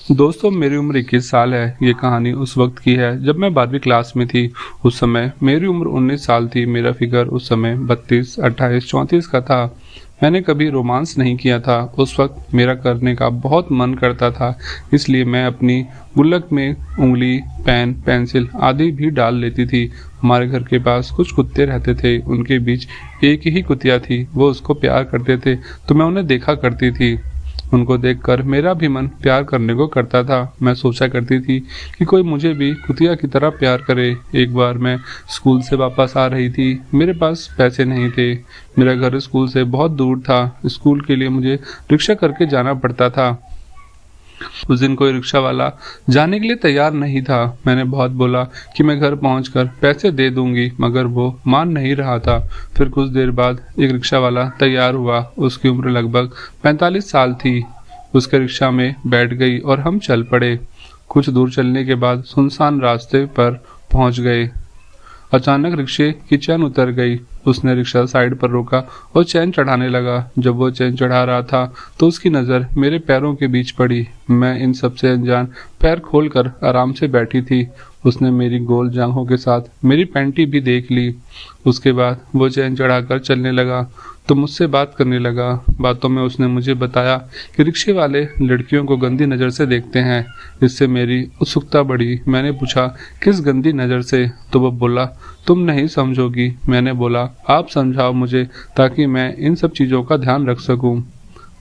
दोस्तों, मेरी उम्र 21 साल है। ये कहानी उस वक्त की है जब मैं 12वीं क्लास में थी। उस समय मेरी उम्र 19 साल थी। मेरा फिगर उस समय 32, 28, 34 का था। मैंने कभी रोमांस नहीं किया था। उस वक्त मेरा करने का बहुत मन करता था, इसलिए मैं अपनी गुल्लक में उंगली, पेन, पेंसिल आदि भी डाल लेती थी। हमारे घर के पास कुछ कुत्ते रहते थे। उनके बीच एक ही कुतिया थी। वो उसको प्यार करते थे तो मैं उन्हें देखा करती थी। उनको देखकर मेरा भी मन प्यार करने को करता था। मैं सोचा करती थी कि कोई मुझे भी कुतिया की तरह प्यार करे। एक बार मैं स्कूल से वापस आ रही थी। मेरे पास पैसे नहीं थे। मेरा घर स्कूल से बहुत दूर था। स्कूल के लिए मुझे रिक्शा करके जाना पड़ता था। उस दिन कोई रिक्शा वाला जाने के लिए तैयार नहीं था। मैंने बहुत बोला कि मैं घर पहुंचकर पैसे दे दूंगी, मगर वो मान नहीं रहा था। फिर कुछ देर बाद एक रिक्शा वाला तैयार हुआ। उसकी उम्र लगभग 45 साल थी। उसके रिक्शा में बैठ गई और हम चल पड़े। कुछ दूर चलने के बाद सुनसान रास्ते पर पहुंच गए। अचानक रिक्शे की चैन उतर गई। उसने रिक्शा साइड पर रोका और चैन चढ़ाने लगा। जब वो चैन चढ़ा रहा था तो उसकी नज़र मेरे पैरों के बीच पड़ी। मैं इन सबसे अनजान पैर खोलकर आराम से बैठी थी। उसने मेरी गोल जांघों के साथ मेरी पैंटी भी देख ली। उसके बाद वो चैन चढ़ाकर चलने लगा तो मुझसे बात करने लगा। बातों में उसने मुझे बताया कि रिक्शे वाले लड़कियों को गंदी नज़र से देखते हैं। इससे मेरी उत्सुकता बढ़ी। मैंने पूछा, किस गंदी नज़र से? तो वो बोला, तुम नहीं समझोगी। मैंने बोला, आप समझाओ मुझे ताकि मैं इन सब चीज़ों का ध्यान रख सकूं।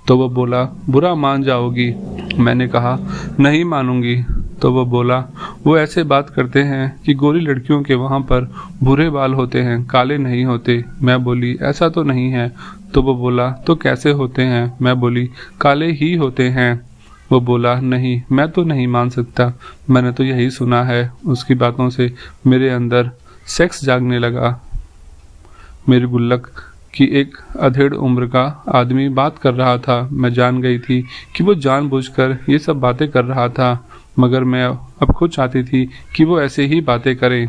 तो वो बोला, बुरा मान जाओगी। मैंने कहा, नहीं मानूंगी। तो वो बोला, वो ऐसे बात करते हैं कि गोरी लड़कियों के वहाँ पर भूरे बाल होते हैं, काले नहीं होते। मैं बोली, ऐसा तो नहीं है। तो वो बोला, तो कैसे होते हैं? मैं बोली, काले ही होते हैं। वो बोला, नहीं, मैं तो नहीं मान सकता। मैंने तो यही सुना है। उसकी बातों से मेरे अंदर सेक्स जागने लगा। मेरी गुल्लक कि एक अधेड़ उम्र का आदमी बात कर रहा था। मैं जान गई थी कि वो जानबूझकर ये सब बातें कर रहा था, मगर मैं अब खुद चाहती थी कि वो ऐसे ही बातें करे।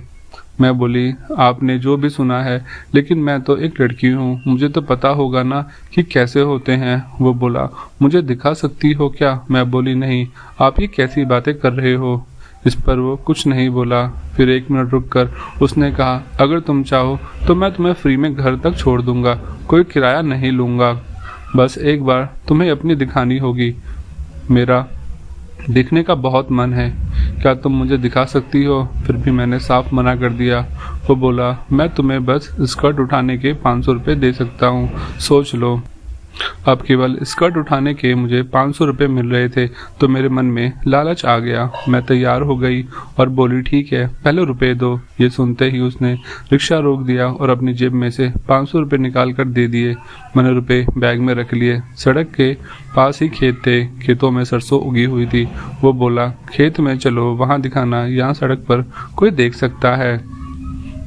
मैं बोली, आपने जो भी सुना है, लेकिन मैं तो एक लड़की हूँ, मुझे तो पता होगा ना कि कैसे होते हैं। वो बोला, मुझे दिखा सकती हो क्या? मैं बोली, नहीं, आप ये कैसी बातें कर रहे हो? इस पर वो कुछ नहीं बोला। फिर 1 मिनट रुककर उसने कहा, अगर तुम चाहो तो मैं तुम्हें फ्री में घर तक छोड़ दूंगा, कोई किराया नहीं लूंगा। बस एक बार तुम्हें अपनी दिखानी होगी। मेरा दिखने का बहुत मन है, क्या तुम मुझे दिखा सकती हो? फिर भी मैंने साफ मना कर दिया। वो बोला, मैं तुम्हें बस स्कर्ट उठाने के 500 रुपये दे सकता हूँ, सोच लो। अब केवल स्कर्ट उठाने के मुझे 500 रुपये मिल रहे थे तो मेरे मन में लालच आ गया। मैं तैयार हो गई और बोली, ठीक है, पहले रुपए दो। ये सुनते ही उसने रिक्शा रोक दिया और अपनी जेब में से 500 रुपये निकाल कर दे दिए। मैंने रुपए बैग में रख लिए। सड़क के पास ही खेत थे। खेतों में सरसों उगी हुई थी। वो बोला, खेत में चलो, वहाँ दिखाना, यहाँ सड़क पर कोई देख सकता है।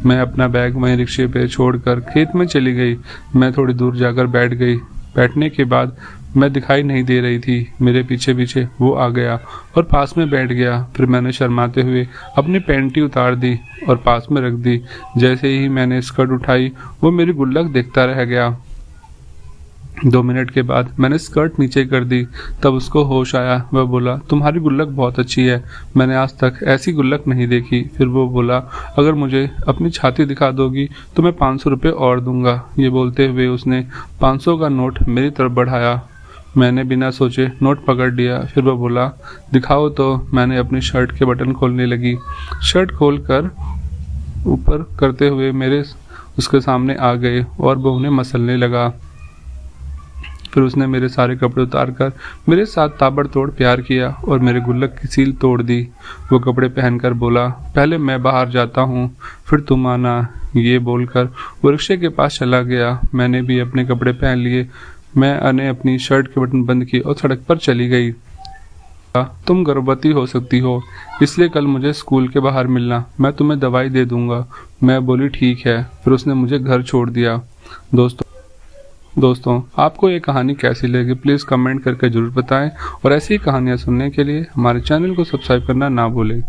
मैं अपना बैग वहीं रिक्शे पे छोड़कर खेत में चली गई। मैं थोड़ी दूर जाकर बैठ गई। बैठने के बाद मैं दिखाई नहीं दे रही थी। मेरे पीछे पीछे वो आ गया और पास में बैठ गया। फिर मैंने शर्माते हुए अपनी पैंटी उतार दी और पास में रख दी। जैसे ही मैंने स्कर्ट उठाई, वो मेरी गुल्लक देखता रह गया। 2 मिनट के बाद मैंने स्कर्ट नीचे कर दी। तब उसको होश आया। वह बोला, तुम्हारी गुल्लक बहुत अच्छी है, मैंने आज तक ऐसी गुल्लक नहीं देखी। फिर वो बोला, अगर मुझे अपनी छाती दिखा दोगी तो मैं 500 रुपये और दूंगा। ये बोलते हुए उसने 500 का नोट मेरी तरफ बढ़ाया। मैंने बिना सोचे नोट पकड़ लिया। फिर वो बोला, दिखाओ तो। मैंने अपनी शर्ट के बटन खोलने लगी। शर्ट खोलकर ऊपर करते हुए मेरे उसके सामने आ गए और वो उन्हें मसलने लगा। फिर उसने मेरे सारे कपड़े उतारकर मेरे साथ ताबड़तोड़ प्यार किया और मेरे गुल्लक की सील तोड़ दी। वो कपड़े पहनकर बोला, पहले मैं बाहर जाता हूँ, फिर तुम आना। ये बोलकर वो रिक्शे के पास चला गया। मैंने भी अपने कपड़े पहन लिए। मैंने अपनी शर्ट के बटन बंद किए और सड़क पर चली गई। तुम गर्भवती हो सकती हो, इसलिए कल मुझे स्कूल के बाहर मिलना, मैं तुम्हें दवाई दे दूंगा। मैं बोली, ठीक है। फिर उसने मुझे घर छोड़ दिया। दोस्तों, आपको ये कहानी कैसी लगी प्लीज़ कमेंट करके ज़रूर बताएं और ऐसी ही कहानियाँ सुनने के लिए हमारे चैनल को सब्सक्राइब करना ना भूलें।